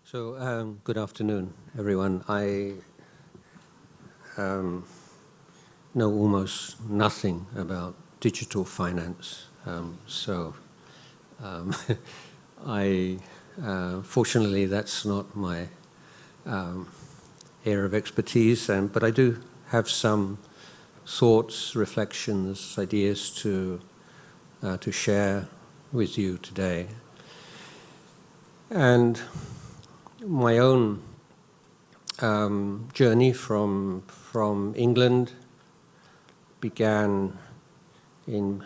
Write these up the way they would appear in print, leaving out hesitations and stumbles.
So, good afternoon, everyone. I know almost nothing about digital finance. Fortunately, that's not my area of expertise, but I do have some thoughts, reflections, ideas to share with you today. And my own journey from England began in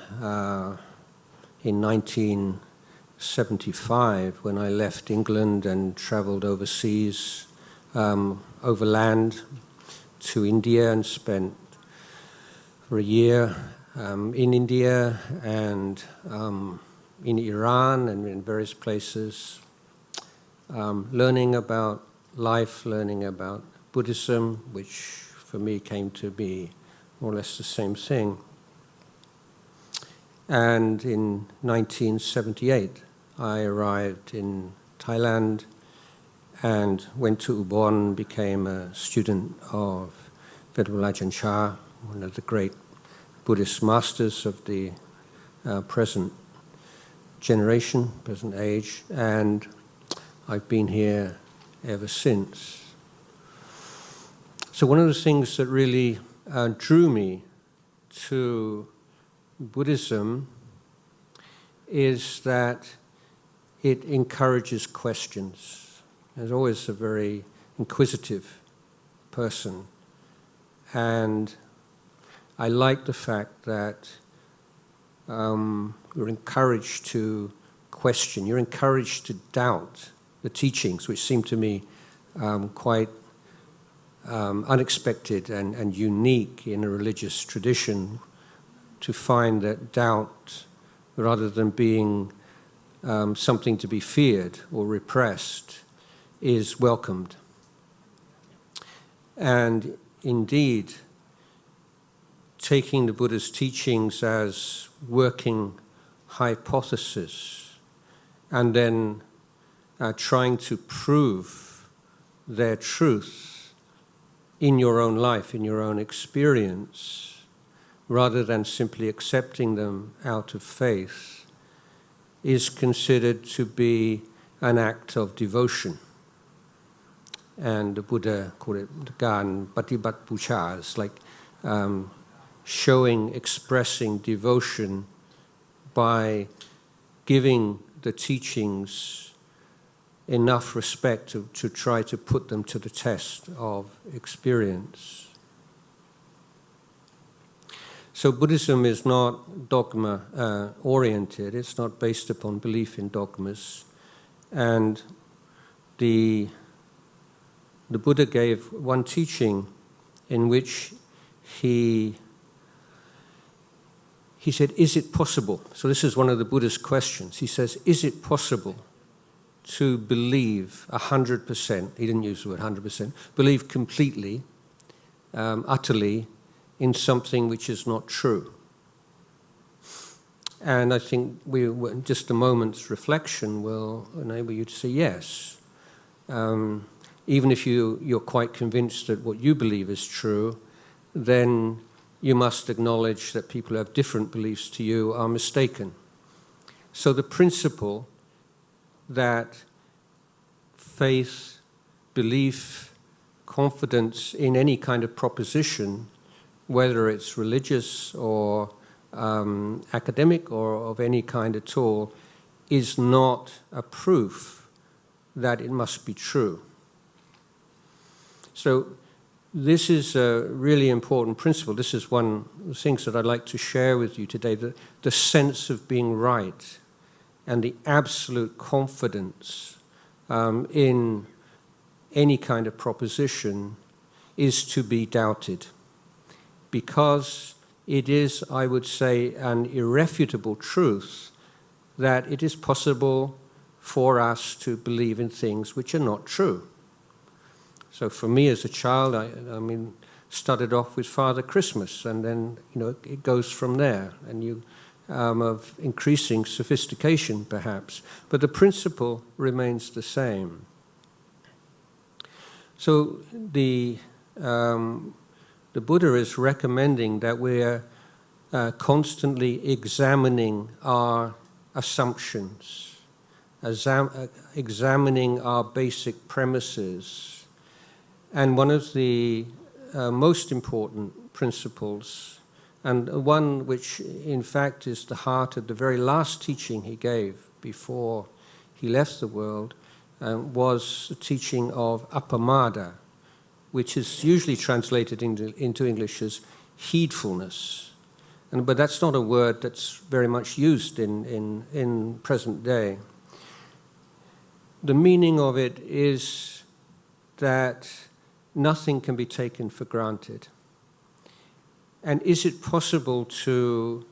1975 when I left England and traveled overseas, overland to India, and spent for a year in India and in Iran and in various places, learning about life, learning about Buddhism, which for me came to be more or less the same thing. And in 1978, I arrived in Thailand and went to Ubon, became a student of Venerable Ajahn Jayasaro, one of the great Buddhist masters of the present generation, present age, and I've been here ever since. So one of the things that really drew me to Buddhism is that it encourages questions. I was always a very inquisitive person, and I like the fact that you're encouraged to question, you're encouraged to doubt the teachings, which seem to me quite unexpected and unique in a religious tradition, to find that doubt, rather than being something to be feared or repressed, is welcomed. And indeed, taking the Buddha's teachings as working hypothesis and then trying to prove their truth in your own life, in your own experience, rather than simply accepting them out of faith, is considered to be an act of devotion. And the Buddha called it Gan Patibat Puja. It's like showing, expressing devotion by giving the teachings enough respect to try to put them to the test of experience. So Buddhism is not dogma oriented, it's not based upon belief in dogmas. And the Buddha gave one teaching in which he said, is it possible? So this is one of the Buddha's questions. He says, is it possible to believe 100%, he didn't use the word 100%, believe completely, utterly, in something which is not true? And I think just a moment's reflection will enable you to say yes. Even if you're quite convinced that what you believe is true, then you must acknowledge that people who have different beliefs to you are mistaken. So the principle that faith, belief, confidence in any kind of proposition, whether it's religious or academic or of any kind at all, is not a proof that it must be true. So this is a really important principle. This is one of the things that I'd like to share with you today, the sense of being right and the absolute confidence in any kind of proposition is to be doubted, because it is, I would say, an irrefutable truth that it is possible for us to believe in things which are not true. So for me as a child, I started off with Father Christmas, and then it goes from there, and of increasing sophistication perhaps, but the principle remains the same. So the Buddha is recommending that we're constantly examining our assumptions, examining our basic premises. And one of the most important principles, and one which in fact is the heart of the very last teaching he gave before he left the world, was the teaching of appamada, which is usually translated into English as heedfulness. But that's not a word that's very much used in present day. The meaning of it is that nothing can be taken for granted. And is it possible to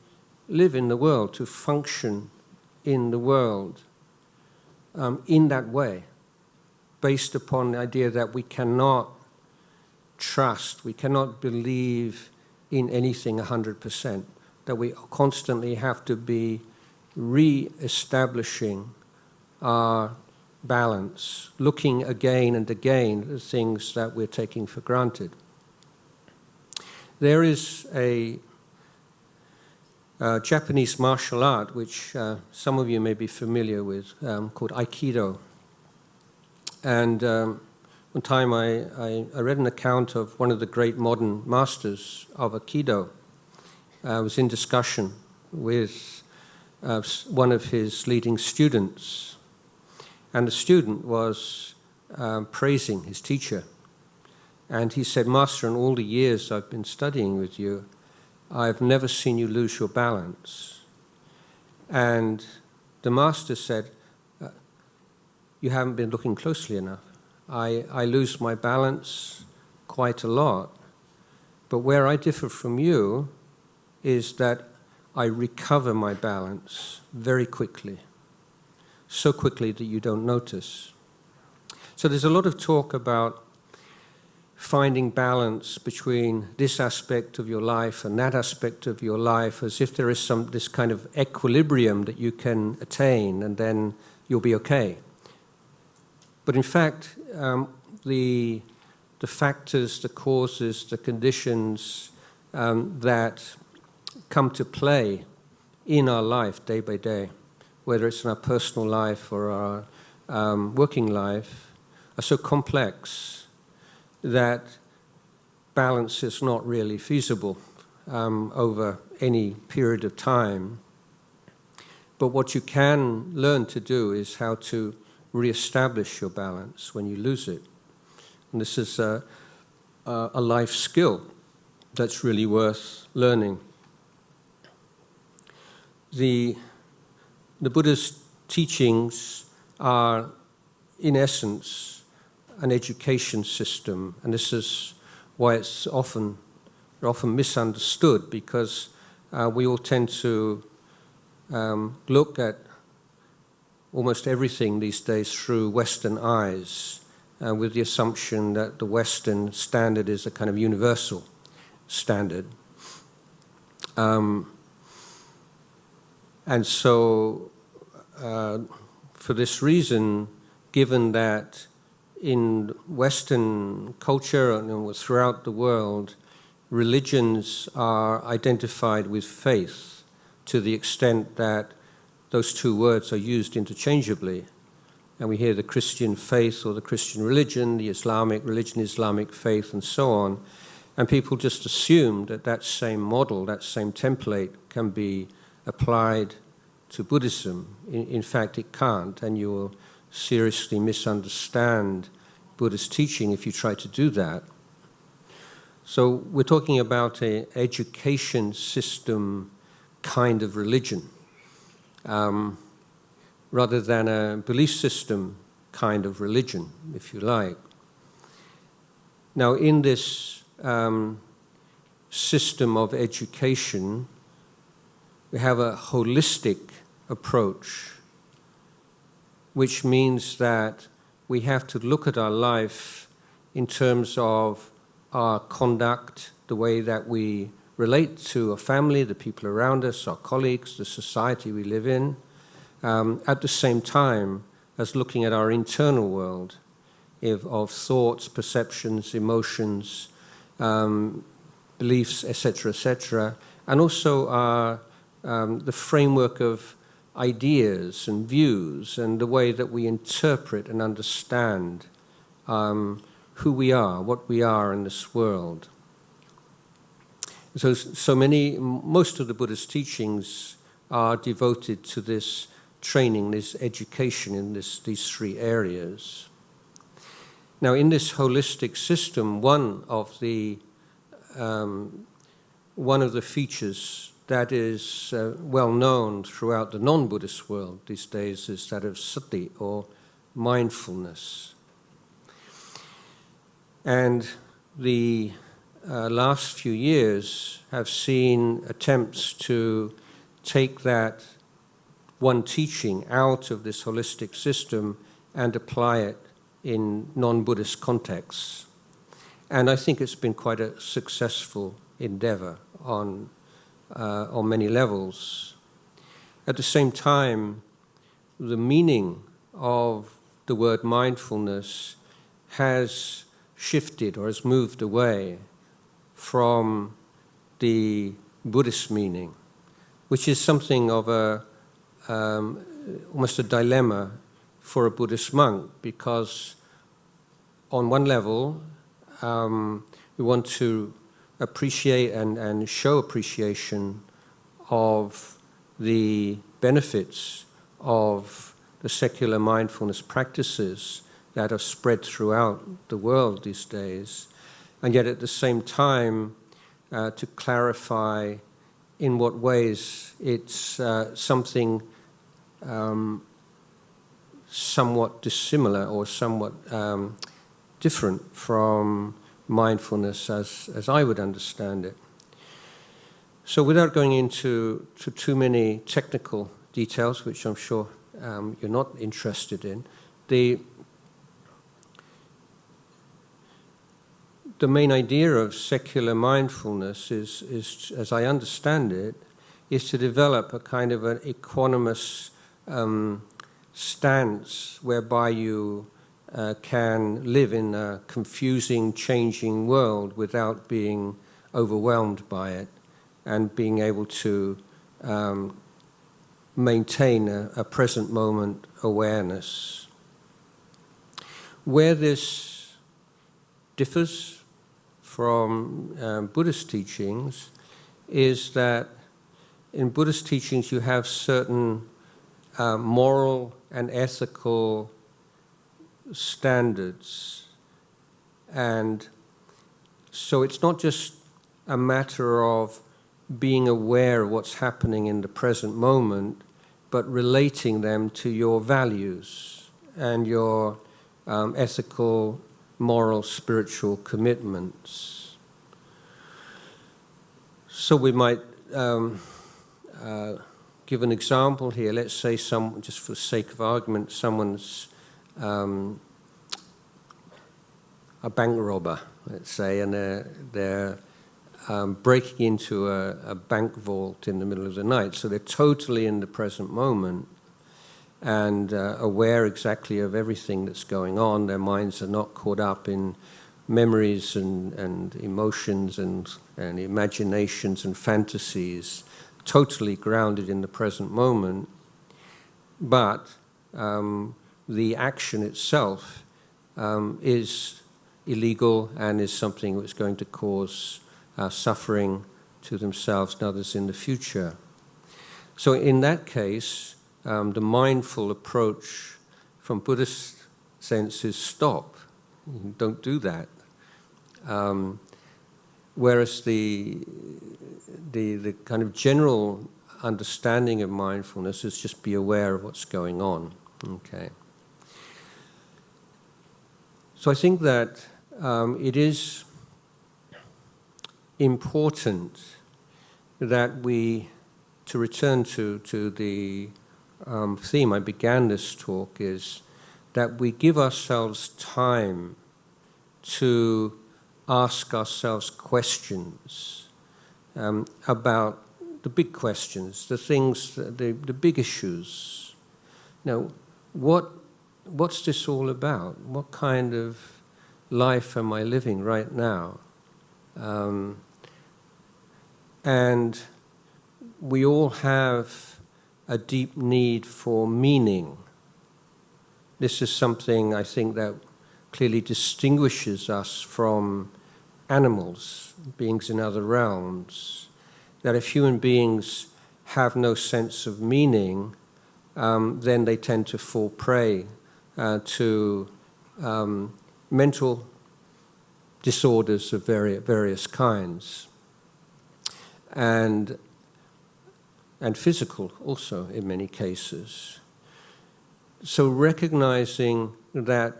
live in the world, to function in the world in that way, based upon the idea that we cannot trust, we cannot believe in anything 100%, that we constantly have to be re-establishing our balance, looking again and again at the things that we're taking for granted. There is a Japanese martial art, which some of you may be familiar with, called Aikido. And one time I read an account of one of the great modern masters of Aikido. I was in discussion with one of his leading students, and the student was praising his teacher. And he said, "Master, in all the years I've been studying with you, I've never seen you lose your balance." And the master said, "You haven't been looking closely enough. I lose my balance quite a lot. But where I differ from you is that I recover my balance very quickly, so quickly that you don't notice." So there's a lot of talk about finding balance between this aspect of your life and that aspect of your life, as if there is this kind of equilibrium that you can attain and then you'll be okay. But in fact, the factors, the causes, the conditions that come to play in our life day by day, whether it's in our personal life or our working life, are so complex that balance is not really feasible over any period of time. But what you can learn to do is how to re-establish your balance when you lose it. And this is a life skill that's really worth learning. The Buddha's teachings are, in essence, an education system, and this is why it's often misunderstood, because we all tend to look at almost everything these days through Western eyes, with the assumption that the Western standard is a kind of universal standard. And so, for this reason, given that in Western culture and throughout the world, religions are identified with faith to the extent that those two words are used interchangeably. And we hear the Christian faith or the Christian religion, the Islamic religion, Islamic faith, and so on. And people just assume that that same model, that same template can be applied to Buddhism. In fact, it can't, and you will seriously misunderstand Buddha's teaching if you try to do that. So we're talking about an education system kind of religion, rather than a belief system kind of religion, if you like. Now, in this system of education, we have a holistic approach, which means that we have to look at our life in terms of our conduct, the way that we relate to our family, the people around us, our colleagues, the society we live in, at the same time as looking at our internal world of thoughts, perceptions, emotions, beliefs, etc., and also the framework of ideas and views and the way that we interpret and understand who we are, what we are in this world. Most of the Buddha's teachings are devoted to this training, this education in these three areas. Now, in this holistic system, one of the features that is well known throughout the non-Buddhist world these days is that of sati, or mindfulness. And the last few years have seen attempts to take that one teaching out of this holistic system and apply it in non-Buddhist contexts. And I think it's been quite a successful endeavor on many levels. At the same time, the meaning of the word mindfulness has shifted or has moved away from the Buddhist meaning, which is something of almost a dilemma for a Buddhist monk, because on one level we want to appreciate and show appreciation of the benefits of the secular mindfulness practices that are spread throughout the world these days, and yet at the same time to clarify in what ways it's something somewhat dissimilar or somewhat different from mindfulness as I would understand it. So without going into too many technical details, which I'm sure you're not interested in, the main idea of secular mindfulness is, as I understand it, is to develop a kind of an equanimous stance whereby you can live in a confusing, changing world without being overwhelmed by it, and being able to maintain a present moment awareness. Where this differs from Buddhist teachings is that in Buddhist teachings you have certain moral and ethical standards, and so it's not just a matter of being aware of what's happening in the present moment, but relating them to your values and your ethical, moral, spiritual commitments. So we might give an example here. Let's say just for the sake of argument, someone's a bank robber, let's say, and they're breaking into a bank vault in the middle of the night. So they're totally in the present moment and aware exactly of everything that's going on. Their minds are not caught up in memories and emotions and imaginations and fantasies, totally grounded in the present moment. But the action itself is illegal and is something that's going to cause suffering to themselves and others in the future. So in that case, the mindful approach from Buddhist sense is stop, don't do that. Whereas the kind of general understanding of mindfulness is just be aware of what's going on. Okay. So I think that it is important that to return to the theme I began this talk, is that we give ourselves time to ask ourselves questions about the big questions, the things, the big issues. Now, what what's this all about? What kind of life am I living right now? And we all have a deep need for meaning. This is something I think that clearly distinguishes us from animals, beings in other realms, that if human beings have no sense of meaning, then they tend to fall prey to mental disorders of various kinds, and physical also in many cases. So recognizing that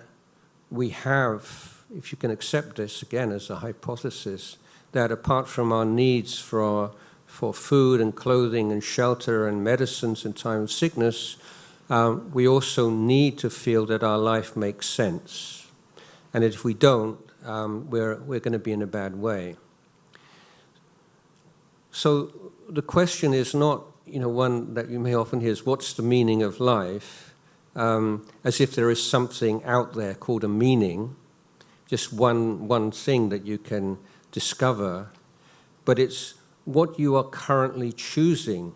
we have, if you can accept this again as a hypothesis, that apart from our needs for food and clothing and shelter and medicines in time of sickness, we also need to feel that our life makes sense. And if we don't, we're going to be in a bad way. So the question is not, one that you may often hear is, what's the meaning of life? As if there is something out there called a meaning, just one thing that you can discover, but it's what you are currently choosing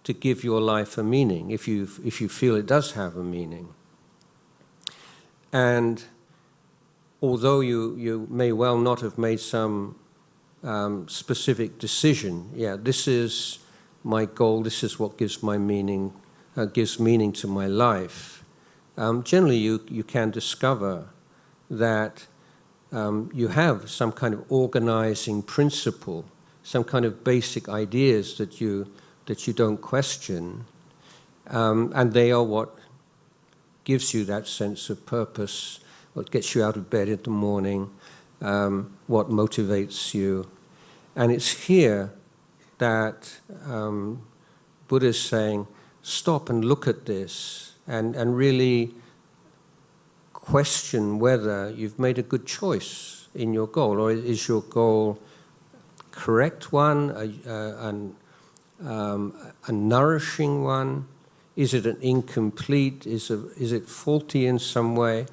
to give your life a meaning, if you feel it does have a meaning. And although you may well not have made some specific decision, this is my goal, this is what gives my meaning, gives meaning to my life. Generally, you can discover that you have some kind of organizing principle, some kind of basic ideas that you don't question, and they are what gives you that sense of purpose, what gets you out of bed in the morning, what motivates you. And it's here that Buddha is saying, stop and look at this and really question whether you've made a good choice in your goal, or is your goal correct one, a nourishing one? Is it an incomplete? Is it faulty in some way?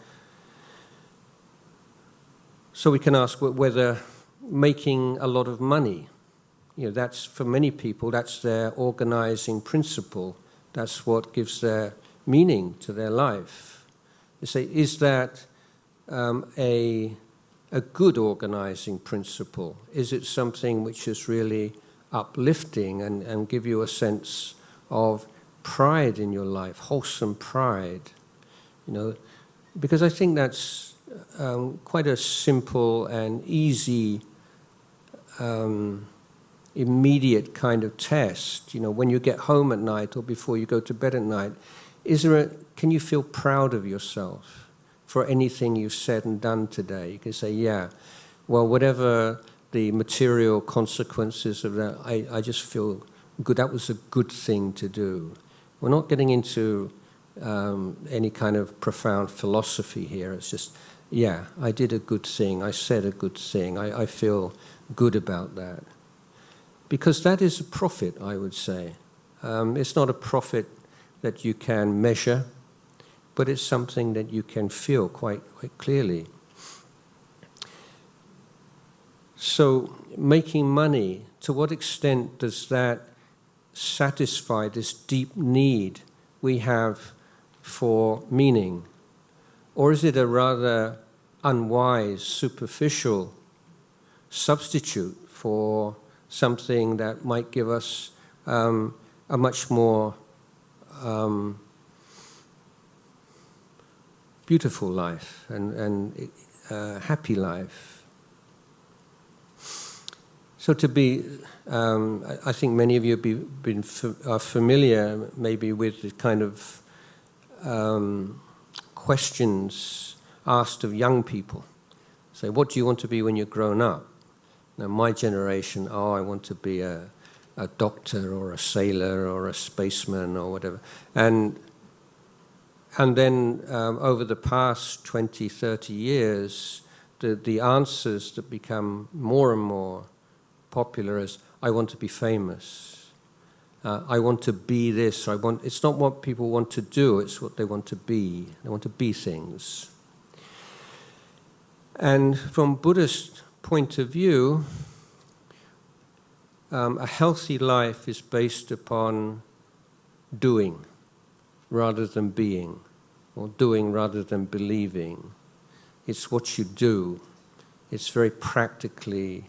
So we can ask whether making a lot of money, that's for many people, that's their organizing principle. That's what gives their meaning to their life. You say, is that a good organizing principle? Is it something which is really uplifting and give you a sense of pride in your life, wholesome pride? Because I think that's quite a simple and easy, immediate kind of test. When you get home at night or before you go to bed at night, can you feel proud of yourself for anything you've said and done today? You can say, well, whatever the material consequences of that, I just feel good. That was a good thing to do. We're not getting into any kind of profound philosophy here. It's just, I did a good thing. I said a good thing. I feel good about that. Because that is a profit, I would say. It's not a profit that you can measure, but it's something that you can feel quite clearly. So making money, to what extent does that satisfy this deep need we have for meaning? Or is it a rather unwise, superficial substitute for something that might give us a much more beautiful life and happy life? So to be, I think many of you are familiar maybe with the kind of questions asked of young people. Say, what do you want to be when you're grown up? Now, my generation, I want to be a doctor or a sailor or a spaceman or whatever. And then over the past 20, 30 years, the answers that become more and more popular is, I want to be famous. I want to be this. It's not what people want to do, it's what they want to be. They want to be things. And from Buddhist point of view, a healthy life is based upon doing rather than being, or doing rather than believing. It's what you do. It's very practically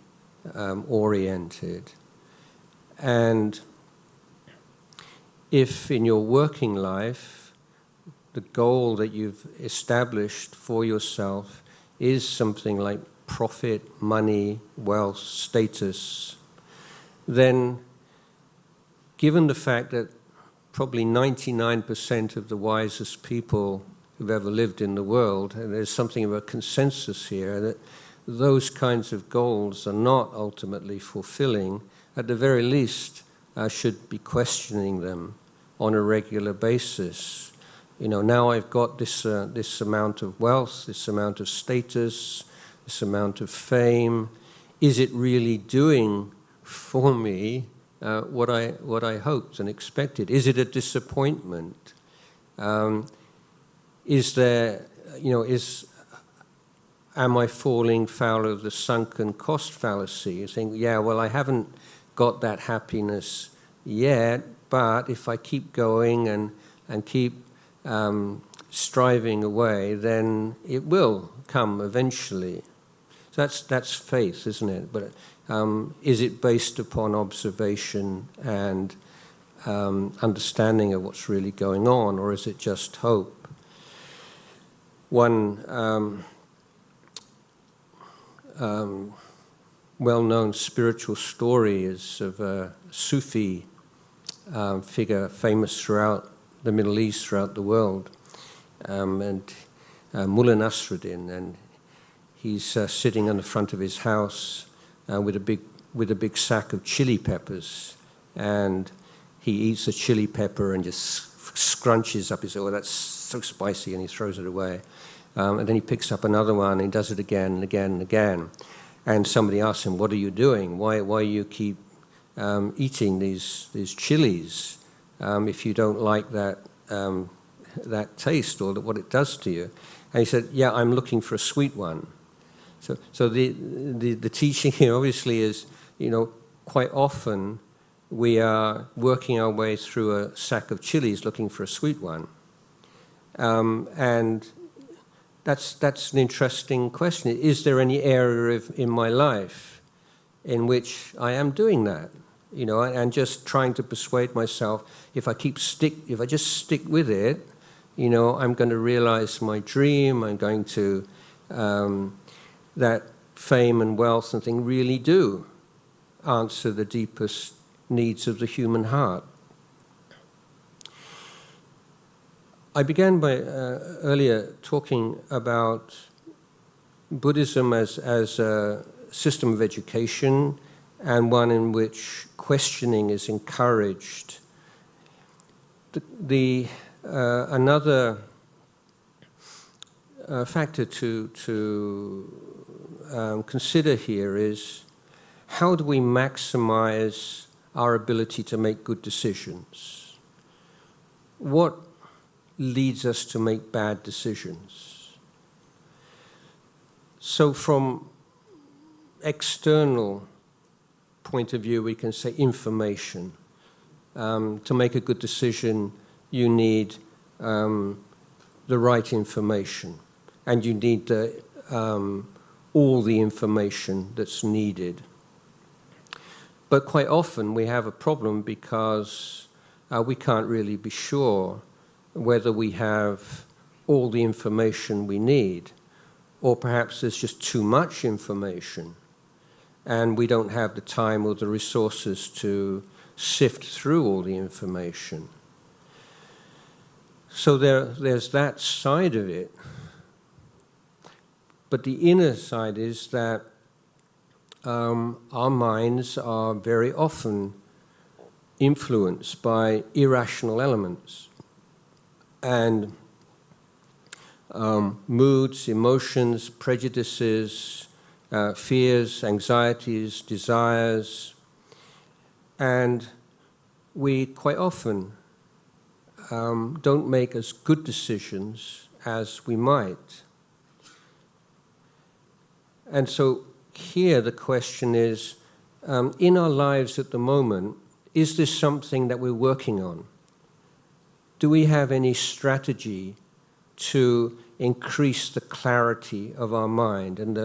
oriented. And if in your working life, the goal that you've established for yourself is something like profit, money, wealth, status, then given the fact that probably 99% of the wisest people who've ever lived in the world, and there's something of a consensus here, that those kinds of goals are not ultimately fulfilling, at the very least should be questioning them on a regular basis. You know, now I've got this amount of wealth, this amount of status, this amount of fame. Is it really doing for me what I hoped and expected? Is it a disappointment? Is there, am I falling foul of the sunken cost fallacy? You think, yeah, well, I haven't got that happiness yet, but if I keep going and keep striving away, then it will come eventually. So that's faith, isn't it? But is it based upon observation and understanding of what's really going on, or is it just hope? One well-known spiritual story is of a Sufi figure famous throughout the Middle East, throughout the world, and Mullah Nasruddin, and he's sitting on the front of his house with a big sack of chili peppers, and he eats a chili pepper and just scrunches up. He says, "Oh, that's so spicy," and he throws it away. And then he picks up another one and he does it again and again and again. And somebody asks him, "What are you doing? Why you keep eating these chilies if you don't like that taste or what it does to you?" And he said, "Yeah, I'm looking for a sweet one." So the teaching here obviously is, quite often we are working our way through a sack of chilies looking for a sweet one, and that's an interesting question. Is there any area in my life in which I am doing that? And just trying to persuade myself, if I just stick with it, I'm going to realize my dream. I'm going to that fame and wealth and thing really do answer the deepest needs of the human heart. I began by earlier talking about Buddhism as a system of education and one in which questioning is encouraged. Another factor to consider here is, how do we maximize our ability to make good decisions? What leads us to make bad decisions? So from external point of view, we can say information. To make a good decision, you need the right information, and you need all the information that's needed. But quite often we have a problem because we can't really be sure whether we have all the information we need, or perhaps there's just too much information and we don't have the time or the resources to sift through all the information. So there's that side of it. But the inner side is that our minds are very often influenced by irrational elements. And moods, emotions, prejudices, fears, anxieties, desires. And we quite often don't make as good decisions as we might. And so here the question is, in our lives at the moment, is this something that we're working on? Do we have any strategy to increase the clarity of our mind and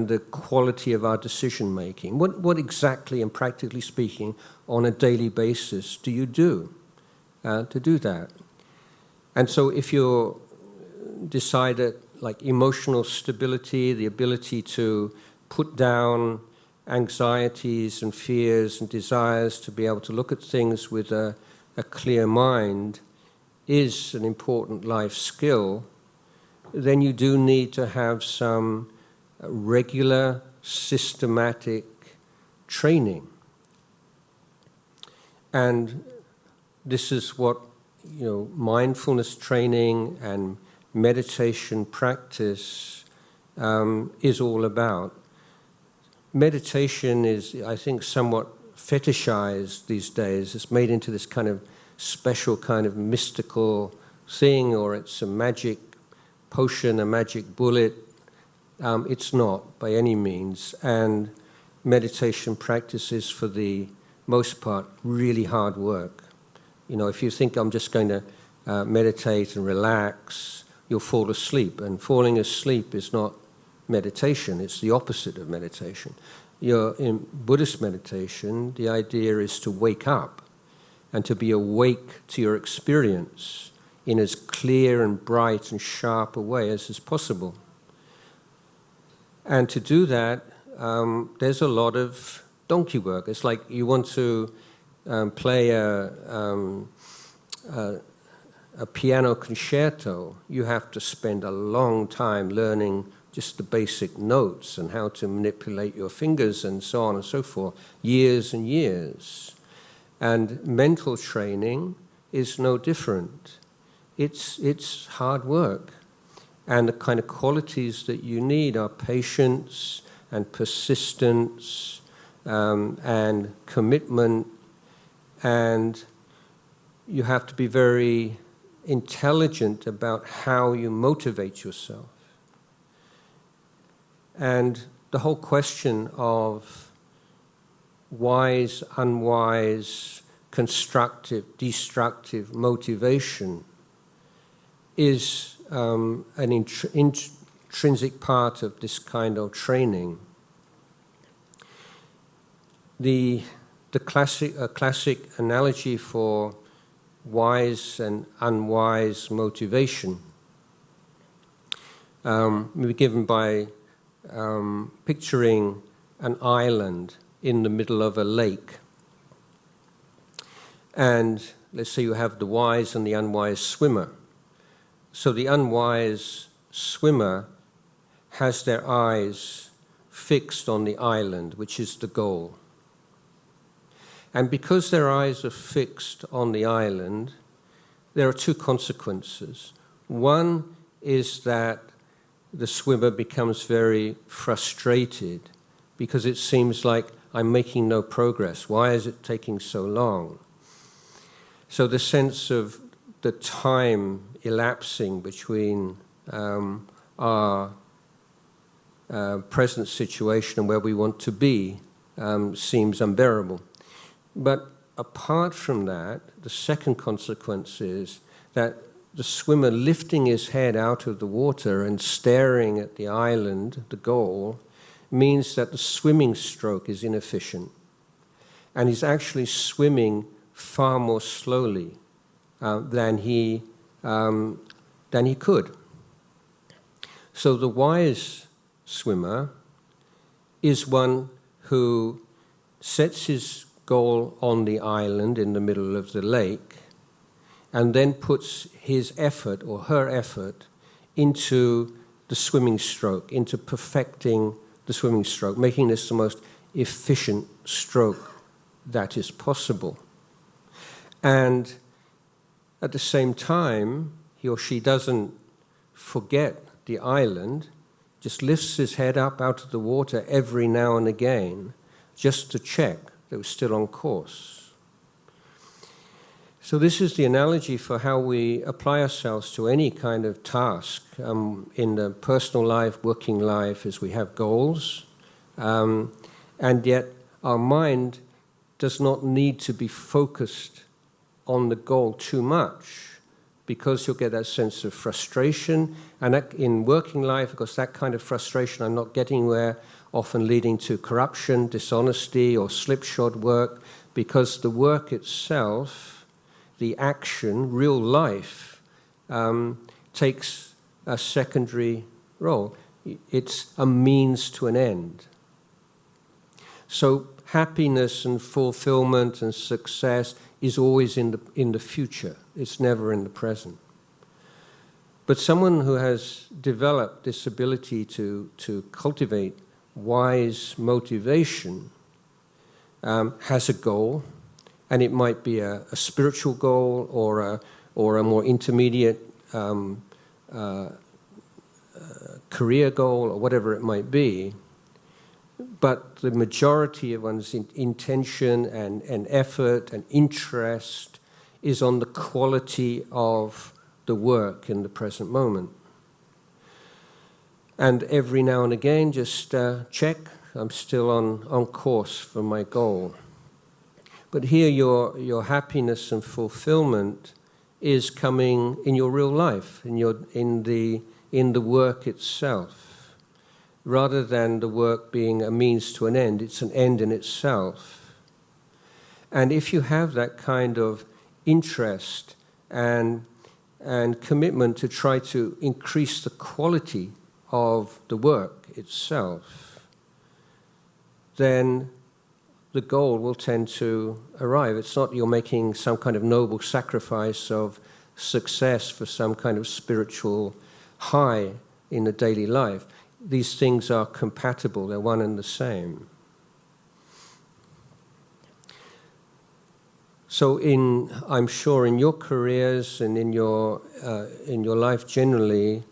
the quality of our decision making? What exactly and practically speaking on a daily basis do you do to do that? And so if you're decided like emotional stability, the ability to put down anxieties and fears and desires to be able to look at things with a clear mind is an important life skill, then you do need to have some regular, systematic training. And this is what, mindfulness training and meditation practice is all about. Meditation is, I think, somewhat fetishized these days. It's made into this kind of special kind of mystical thing, or it's a magic potion, a magic bullet. It's not by any means. And meditation practice is, for the most part, really hard work. If you think I'm just going to meditate and relax, you'll fall asleep. And falling asleep is not meditation, it's the opposite of meditation. In Buddhist meditation, the idea is to wake up and to be awake to your experience in as clear and bright and sharp a way as is possible. And to do that, there's a lot of donkey work. It's like you want to play a piano concerto. You have to spend a long time learning just the basic notes and how to manipulate your fingers and so on and so forth, years and years. And mental training is no different. It's hard work. And the kind of qualities that you need are patience and persistence and commitment. And you have to be very intelligent about how you motivate yourself. And the whole question of wise, unwise, constructive, destructive motivation is an intrinsic part of this kind of training. The classic analogy for wise and unwise motivation may be given by picturing an island in the middle of a lake. And let's say you have the wise and the unwise swimmer. So the unwise swimmer has their eyes fixed on the island, which is the goal. And because their eyes are fixed on the island, there are two consequences. One is that the swimmer becomes very frustrated because it seems like I'm making no progress. Why is it taking so long? So the sense of the time elapsing between our present situation and where we want to be seems unbearable. But apart from that, the second consequence is that the swimmer lifting his head out of the water and staring at the island, the goal, means that the swimming stroke is inefficient. And he's actually swimming far more slowly than he could. So the wise swimmer is one who sets his goal on the island in the middle of the lake and then puts his effort or her effort into the swimming stroke, into perfecting the swimming stroke, making this the most efficient stroke that is possible. And at the same time, he or she doesn't forget the island, just lifts his head up out of the water every now and again just to check that we're still on course. So this is the analogy for how we apply ourselves to any kind of task in the personal life, working life, as we have goals, and yet our mind does not need to be focused on the goal too much, because you'll get that sense of frustration. And that, in working life, because that kind of frustration, I'm not getting where, often leading to corruption, dishonesty, or slipshod work, because the work itself, the action, real life, takes a secondary role. It's a means to an end. So happiness and fulfillment and success is always in the future. It's never in the present. But someone who has developed this ability to cultivate wise motivation has a goal, and it might be a spiritual goal or a more intermediate career goal, or whatever it might be. But the majority of one's intention and effort and interest is on the quality of the work in the present moment. And every now and again, just check, I'm still on course for my goal. But here your happiness and fulfillment is coming in your real life, in the work itself, rather than the work being a means to an end. It's an end in itself. And if you have that kind of interest and commitment to try to increase the quality of the work itself, then the goal will tend to arrive. It's not you're making some kind of noble sacrifice of success for some kind of spiritual high in the daily life. These things are compatible, they're one and the same. So I'm sure in your careers and in your life generally,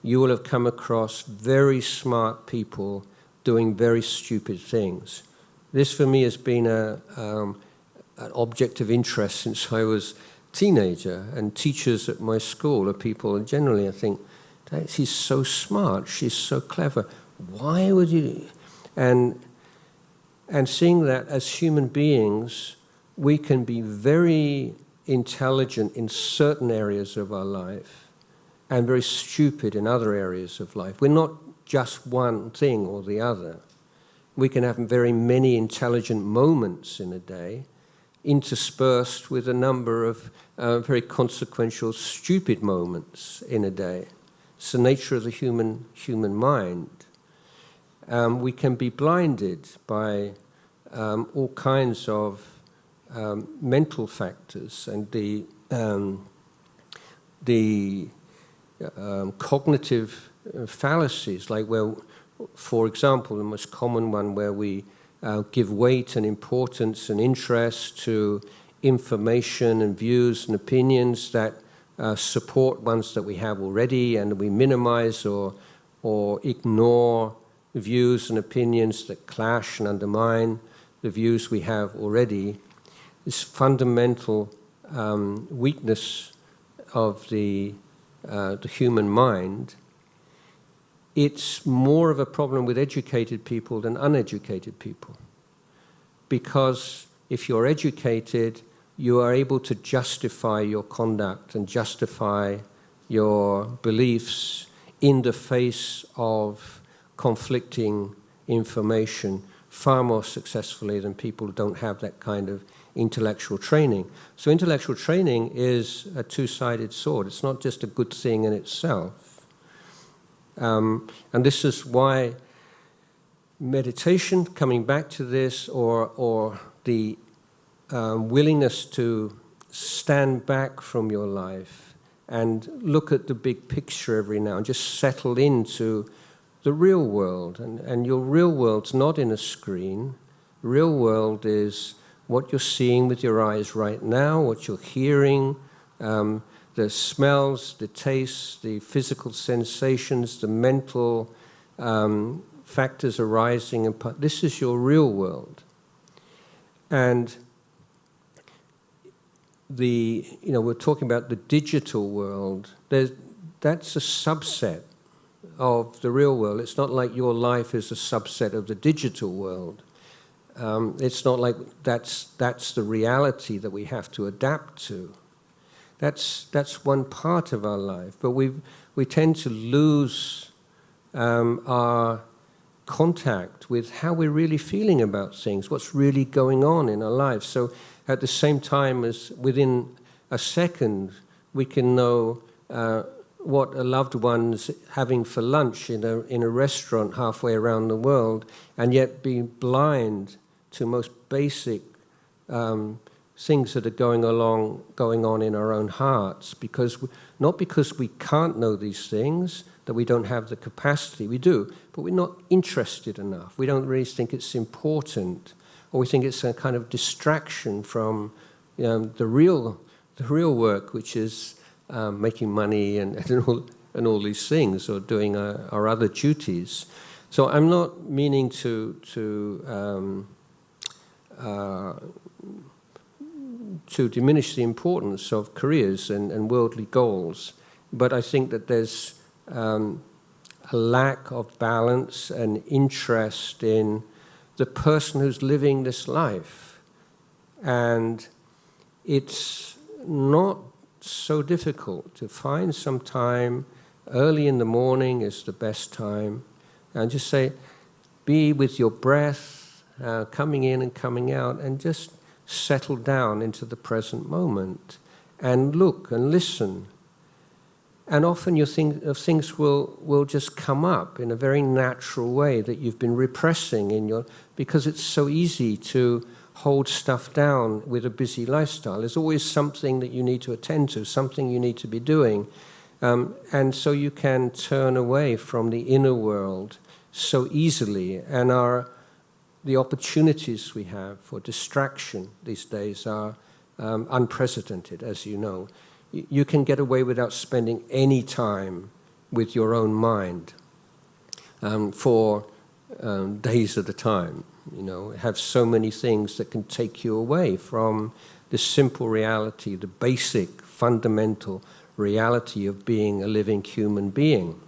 you will have come across very smart people doing very stupid things. This for me has been an object of interest since I was a teenager, and teachers at my school are people, and generally I think, she's so smart, she's so clever, why would you? And seeing that as human beings, we can be very intelligent in certain areas of our life and very stupid in other areas of life. We're not just one thing or the other. We can have very many intelligent moments in a day, interspersed with a number of very consequential, stupid moments in a day. It's the nature of the human mind. We can be blinded by all kinds of mental factors and the cognitive fallacies, like where, for example, the most common one where we give weight and importance and interest to information and views and opinions that support ones that we have already, and we minimize or ignore views and opinions that clash and undermine the views we have already. This fundamental weakness of the human mind, it's more of a problem with educated people than uneducated people. Because if you're educated, you are able to justify your conduct and justify your beliefs in the face of conflicting information far more successfully than people who don't have that kind of intellectual training. So intellectual training is a two-sided sword. It's not just a good thing in itself. And this is why meditation, coming back to this, or the willingness to stand back from your life and look at the big picture every now and just settle into the real world. And your real world's not in a screen. Real world is what you're seeing with your eyes right now, what you're hearing, the smells, the tastes, the physical sensations, the mental factors arising. This is your real world. And we're talking about the digital world. That's a subset of the real world. It's not like your life is a subset of the digital world. It's not like that's the reality that we have to adapt to. That's one part of our life, but we tend to lose our contact with how we're really feeling about things, what's really going on in our lives. So at the same time as within a second, we can know what a loved one's having for lunch in a restaurant halfway around the world, and yet be blind to most basic things that are going on in our own hearts, not because we can't know these things, that we don't have the capacity. We do, but we're not interested enough. We don't really think it's important, or we think it's a kind of distraction from the real work, which is making money and all these things, or doing our other duties. So I'm not meaning to diminish the importance of careers and worldly goals, but I think that there's a lack of balance and interest in the person who's living this life. And it's not so difficult to find some time. Early in the morning is the best time, and just say, be with your breath coming in and coming out, and just settle down into the present moment and look and listen. And often you think of things will just come up in a very natural way that you've been repressing because it's so easy to hold stuff down with a busy lifestyle. There's always something that you need to attend to, something you need to be doing. And so you can turn away from the inner world so easily. And the opportunities we have for distraction these days are unprecedented, as you know. You can get away without spending any time with your own mind for days at a time. Have so many things that can take you away from the simple reality, the basic, fundamental reality of being a living human being.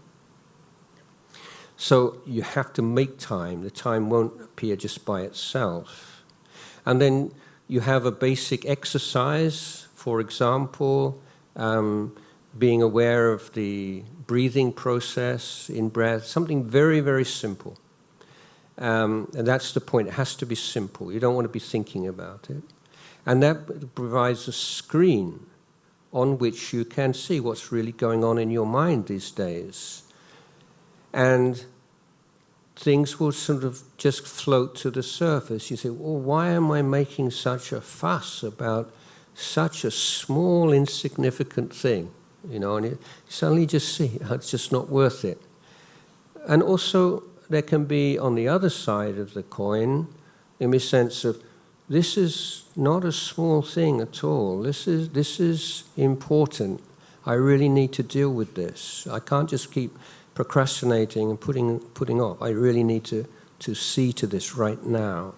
So you have to make time. The time won't appear just by itself. And then you have a basic exercise, for example, being aware of the breathing process in breath, something very, very simple. And that's the point. It has to be simple. You don't want to be thinking about it. And that provides a screen on which you can see what's really going on in your mind these days. And things will sort of just float to the surface. You say, well, why am I making such a fuss about such a small, insignificant thing? And you suddenly just see, it's just not worth it. And also, there can be, on the other side of the coin, in the sense of, this is not a small thing at all. This is important. I really need to deal with this. I can't just keep procrastinating and putting off. I really need to see to this right now.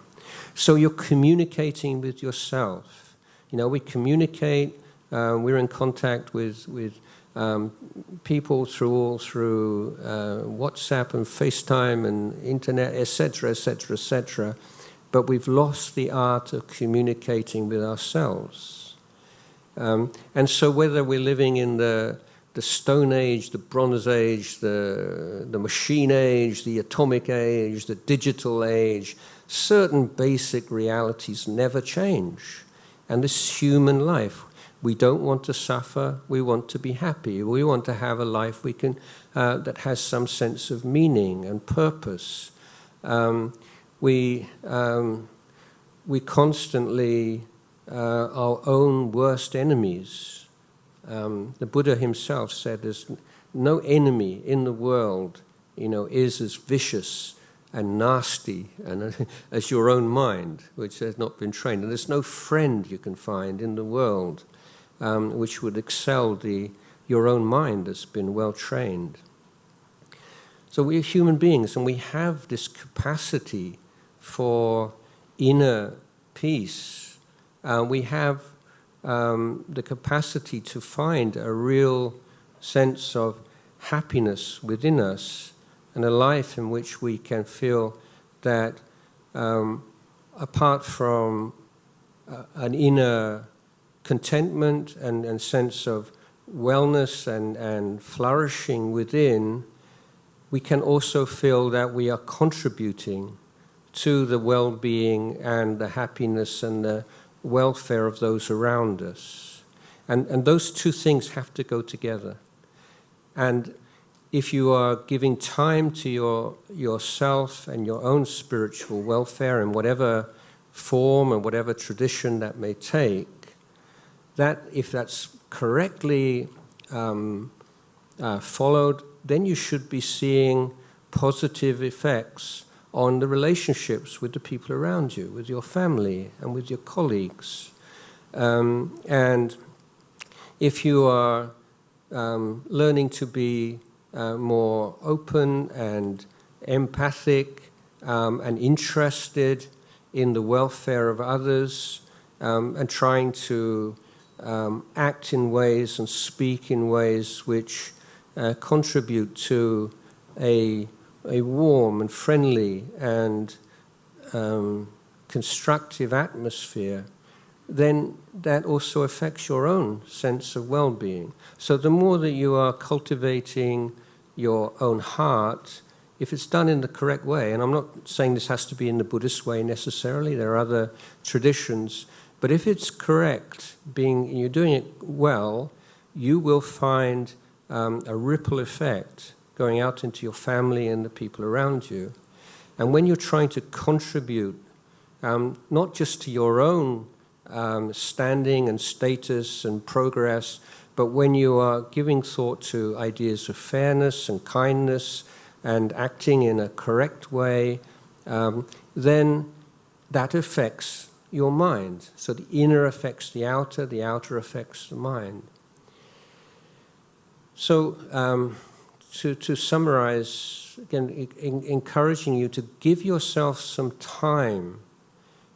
So you're communicating with yourself. We communicate. We're in contact with people through WhatsApp and FaceTime and internet, etc., etc., etc. But we've lost the art of communicating with ourselves. And so whether we're living in the Stone Age, the Bronze Age, the Machine Age, the Atomic Age, the Digital Age, certain basic realities never change. And this human life, we don't want to suffer, we want to be happy, we want to have a life we can that has some sense of meaning and purpose. We constantly are our own worst enemies. The Buddha himself said there's no enemy in the world, is as vicious and nasty and as your own mind, which has not been trained. And there's no friend you can find in the world which would excel your own mind that's been well trained. So we're human beings, and we have this capacity for inner peace. We have the capacity to find a real sense of happiness within us and a life in which we can feel that apart from an inner contentment and sense of wellness and flourishing within, we can also feel that we are contributing to the well-being and the happiness and the welfare of those around us. And those two things have to go together. And if you are giving time to yourself and your own spiritual welfare in whatever form and whatever tradition that may take, that if that's correctly followed, then you should be seeing positive effects on the relationships with the people around you, with your family and with your colleagues. And if you are learning to be more open and empathic and interested in the welfare of others and trying to act in ways and speak in ways which contribute to a warm and friendly and constructive atmosphere, then that also affects your own sense of well-being. So the more that you are cultivating your own heart, if it's done in the correct way, and I'm not saying this has to be in the Buddhist way necessarily, there are other traditions, but if it's correct, you're doing it well, you will find a ripple effect going out into your family and the people around you. And when you're trying to contribute, not just to your own standing and status and progress, but when you are giving thought to ideas of fairness and kindness and acting in a correct way, then that affects your mind. So the inner affects the outer affects the mind. So to summarize, again, encouraging you to give yourself some time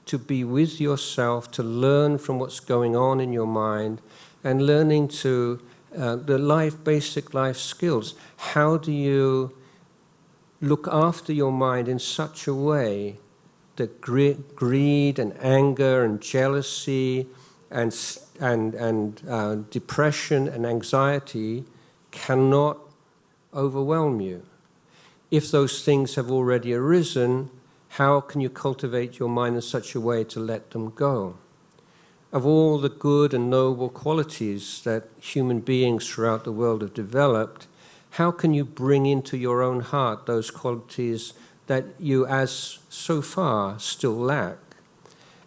to be with yourself, to learn from what's going on in your mind, and learning to the basic life skills. How do you look after your mind in such a way that greed and anger and jealousy and depression and anxiety cannot overwhelm you? If those things have already arisen, how can you cultivate your mind in such a way to let them go? Of all the good and noble qualities that human beings throughout the world have developed, how can you bring into your own heart those qualities that you, as so far, still lack?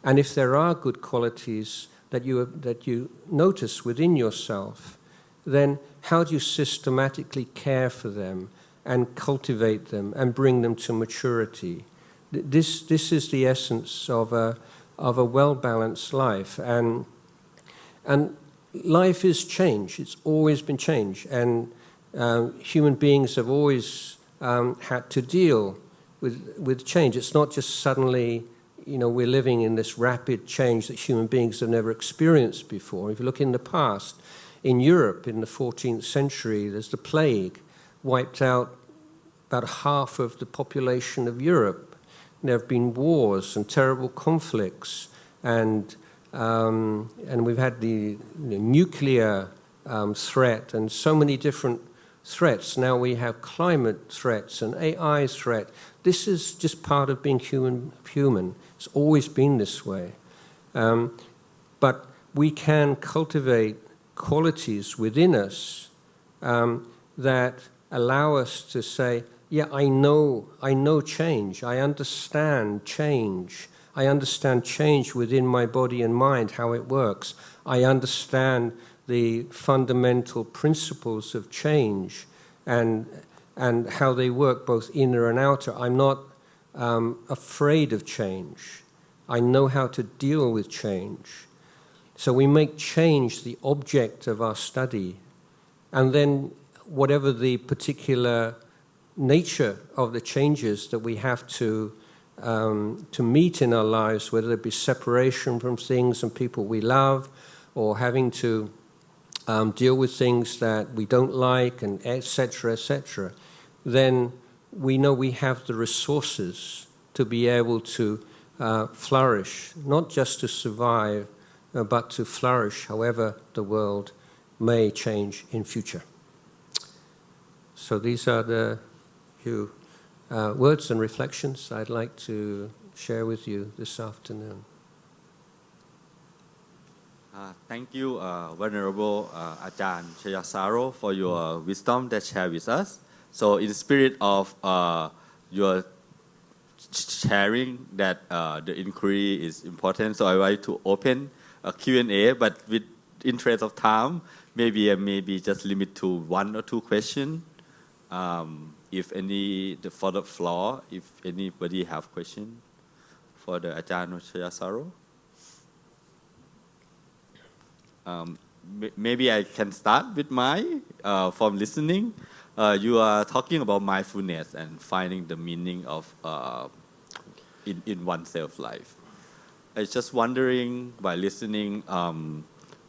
And if there are good qualities that you notice within yourself, then how do you systematically care for them and cultivate them and bring them to maturity? This is the essence of a well-balanced life, and life is change. It's always been change, and human beings have always had to deal with change. It's not just suddenly, we're living in this rapid change that human beings have never experienced before. If you look in the past, in Europe in the 14th century, there's the plague, wiped out about half of the population of Europe. There have been wars and terrible conflicts, and we've had the nuclear threat and so many different threats. Now we have climate threats and AI threat. This is just part of being human. It's always been this way. But we can cultivate qualities within us that allow us to say, yeah, I know change. I understand change. I understand change within my body and mind, how it works. I understand the fundamental principles of change and how they work, both inner and outer. I'm not afraid of change. I know how to deal with change. So we make change the object of our study. And then whatever the particular nature of the changes that we have to meet in our lives, whether it be separation from things and people we love, or having to deal with things that we don't like, and etc., then we know we have the resources to be able to flourish, not just to survive, but to flourish however the world may change in future. So these are the few words and reflections I'd like to share with you this afternoon. Thank you, Venerable Ajahn Jayasaro, for your wisdom that shared with us. So in the spirit of your sharing that the inquiry is important, so I would like to open a Q&A, but with interest of time, maybe just limit to 1 or 2 questions. If any, for the floor, if anybody have question for the Ajahn Jayasaro. Maybe I can start with from listening. You are talking about mindfulness and finding the meaning of in oneself life. I was just wondering, by listening,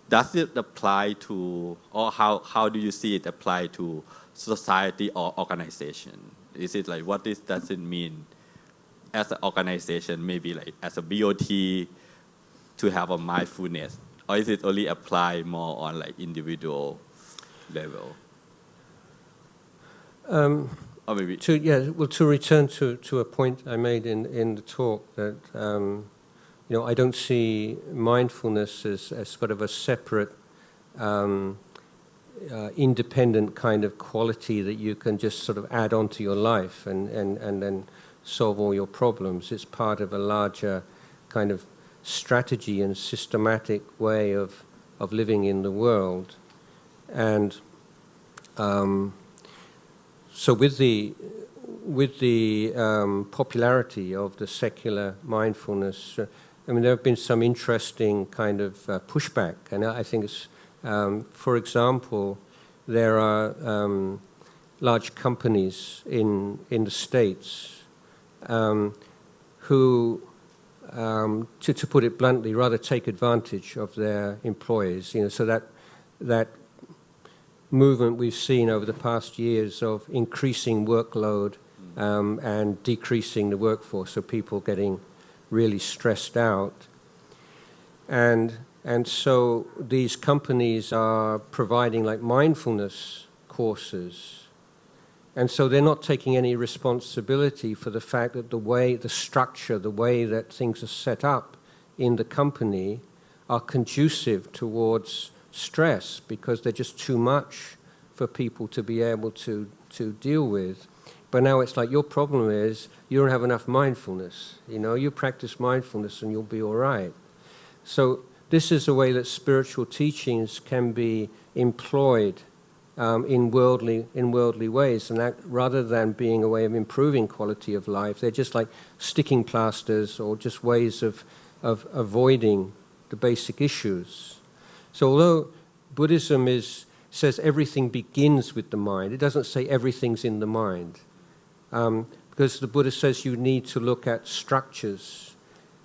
does it apply to, or how do you see it apply to society or organization? Is it like, does it mean as an organization, maybe like as a BOT, to have a mindfulness? Or is it only apply more on like individual level? Or maybe to return to a point I made in the talk, that I don't see mindfulness as sort of a separate, independent kind of quality that you can just sort of add on to your life and then solve all your problems. It's part of a larger kind of strategy and systematic way of living in the world. And so with the popularity of the secular mindfulness, there have been some interesting kind of pushback, and I think it's, for example, there are large companies in the States who, to put it bluntly, rather take advantage of their employees. So that movement we've seen over the past years of increasing workload and decreasing the workforce, so people getting really stressed out. And so these companies are providing like mindfulness courses. And so they're not taking any responsibility for the fact that the structure, the way that things are set up in the company are conducive towards stress, because they're just too much for people to be able to deal with. But now it's like, your problem is you don't have enough mindfulness. You practice mindfulness and you'll be all right. So this is a way that spiritual teachings can be employed in worldly ways, and that, rather than being a way of improving quality of life, they're just like sticking plasters or just ways of avoiding the basic issues. So although Buddhism says everything begins with the mind, it doesn't say everything's in the mind, because the Buddha says you need to look at structures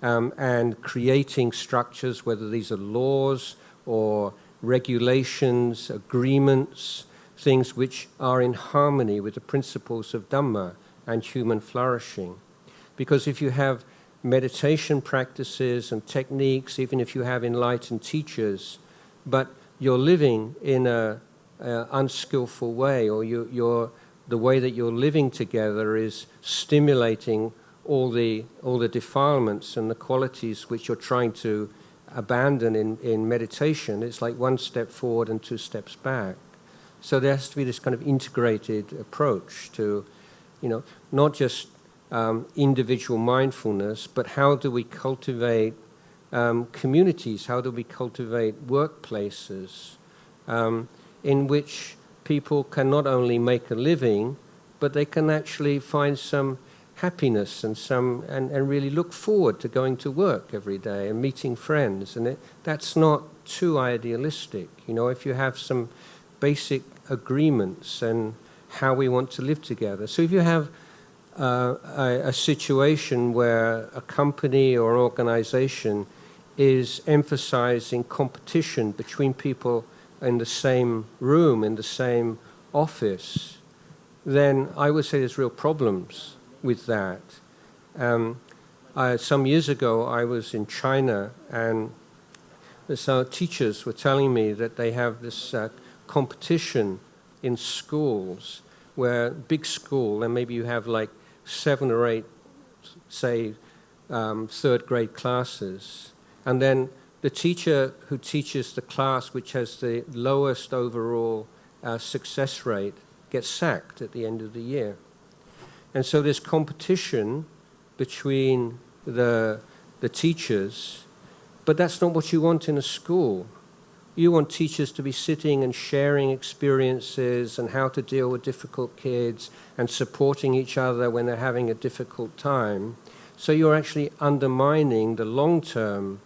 and creating structures, whether these are laws or regulations, agreements, things which are in harmony with the principles of Dharma and human flourishing. Because if you have meditation practices and techniques, even if you have enlightened teachers, but you're living in an unskillful way, or the way that you're living together is stimulating all the defilements and the qualities which you're trying to abandon in meditation, it's like 1 step forward and 2 steps back. So there has to be this kind of integrated approach to, not just individual mindfulness, but how do we cultivate communities, how do we cultivate workplaces in which people can not only make a living, but they can actually find some happiness and really look forward to going to work every day and meeting friends. And that's not too idealistic. If you have some basic agreements and how we want to live together. So if you have a situation where a company or organization is emphasizing competition between people in the same room, in the same office, then I would say there's real problems with that. Some years ago, I was in China, and some teachers were telling me that they have this competition in schools, where big school, and maybe you have like 7 or 8, say, third grade classes, and then the teacher who teaches the class which has the lowest overall success rate gets sacked at the end of the year. And so there's competition between the teachers, but that's not what you want in a school. You want teachers to be sitting and sharing experiences and how to deal with difficult kids and supporting each other when they're having a difficult time. So you're actually undermining the long-term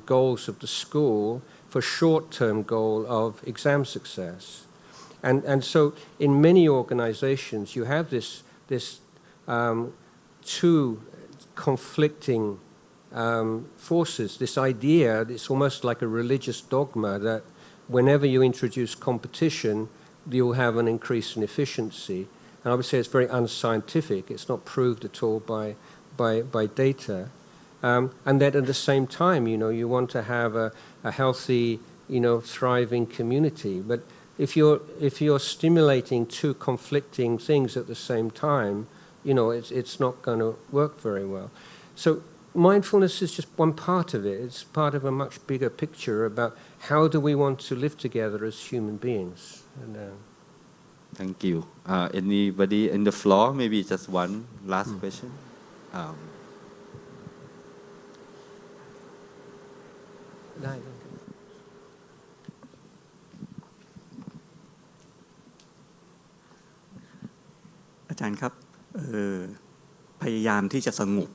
goals of the school for short-term goal of exam success. And so in many organizations, you have this two conflicting forces, this idea, it's almost like a religious dogma that whenever you introduce competition, you'll have an increase in efficiency. And I would say it's very unscientific. It's not proved at all by data. And that at the same time, you want to have a healthy, thriving community. But if you're stimulating two conflicting things at the same time, it's not going to work very well. So mindfulness is just one part of it. It's part of a much bigger picture about how do we want to live together as human beings. And, Thank you. Anybody in the floor? Maybe just one last question. ได้ อาจารย์ครับพยายามที่จะสงบ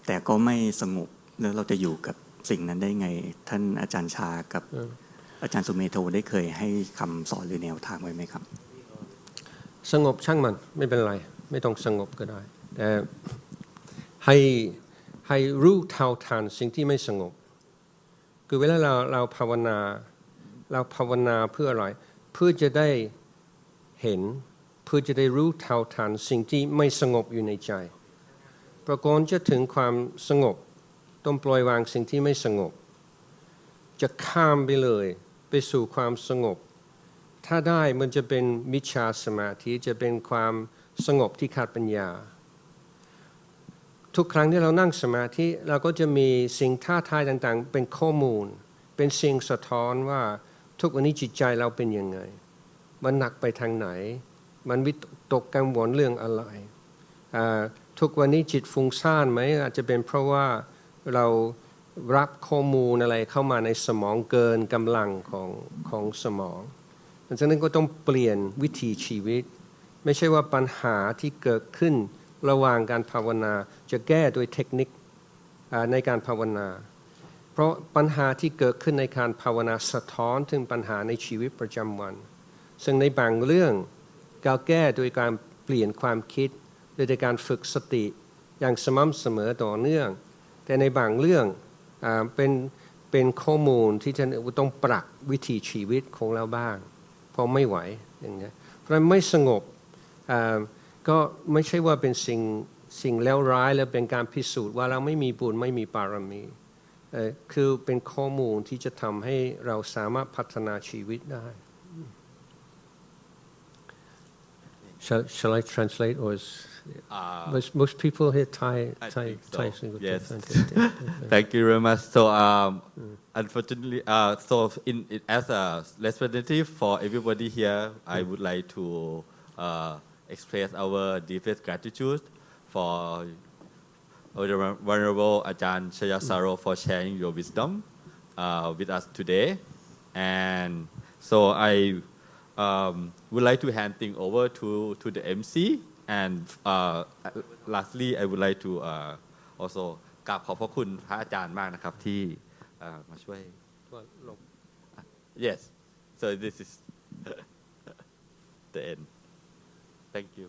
แต่ก็ไม่สงบแล้วเราจะอยู่กับสิ่งนั้นได้ไงท่านอาจารย์ชากับอาจารย์สุเมโธได้เคยให้คำสอนหรือแนวทางไว้ไหมครับสงบช่างมันไม่เป็นไรไม่ต้องสงบก็ได้แต่ให้รู้เท่าทันสิ่งที่ไม่สงบคือเวลาเราภาวนาเพื่ออะไรเพื่อจะได้เห็นเพื่อจะได้รู้เท่าทันสิ่งที่ไม่สงบอยู่ในใจเพราะก่อนจะถึงความสงบต้องปล่อยวางสิ่งที่ไม่สงบจะข้ามไปเลยไปสู่ความสงบถ้าได้มันจะเป็นมิจฉาสมาธิจะเป็นความสงบที่ขาดปัญญาทุกครั้งที่เรานั่งสมาธิเราก็จะมีสิ่งท้าทายต่างๆเป็นข้อมูลเป็นสิ่งสะท้อนว่าทุกวันนี้จิตใจเราเป็นยังไงมันหนักไปทางไหนมันวิตกกังวลเรื่องอะไรทุกวันนี้จิตฟุ้งซ่านไหมอาจจะเป็นเพราะว่าเรารับข้อมูลอะไรเข้ามาในสมองเกินกำลังของสมองดังนั้นก็ต้องเปลี่ยนวิถีชีวิตไม่ใช่ว่าปัญหาที่เกิดขึ้นระหว่างการภาวนาจะแก้โดยเทคนิคในการภาวนาเพราะปัญหาที่เกิดขึ้นในการภาวนาสะท้อนถึงปัญหาในชีวิตประจำวันซึ่งในบางเรื่องการแก้โดยการเปลี่ยนความคิดโดยการฝึกสติอย่างสม่ำเสมอต่อเนื่องแต่ในบางเรื่องเป็นข้อมูลที่จะต้องปรับวิถีชีวิตของเราบ้างเพราะไม่ไหวอย่างเงี้ยเพราะไม่สงบก็ไม่ใช่ว่าเป็นสิ่งเลวร้ายและเป็นการพิสูจน์ว่าเราไม่มีบุญไม่มีบารมีคือเป็นข้อมูลที่จะทำให้เราสามารถพัฒนาชีวิตได้ Shall I translate or is most people here Thai single yes thank you very much so unfortunately so as a representative for everybody here I would like to express our deepest gratitude for the Venerable Ajahn Jayasaro for sharing your wisdom with us today. And so I would like to hand things over to the MC. And lastly, I would like to also กราบขอบพระคุณพระอาจารย์มากนะครับที่มาช่วย Yes, so this is the end. Thank you.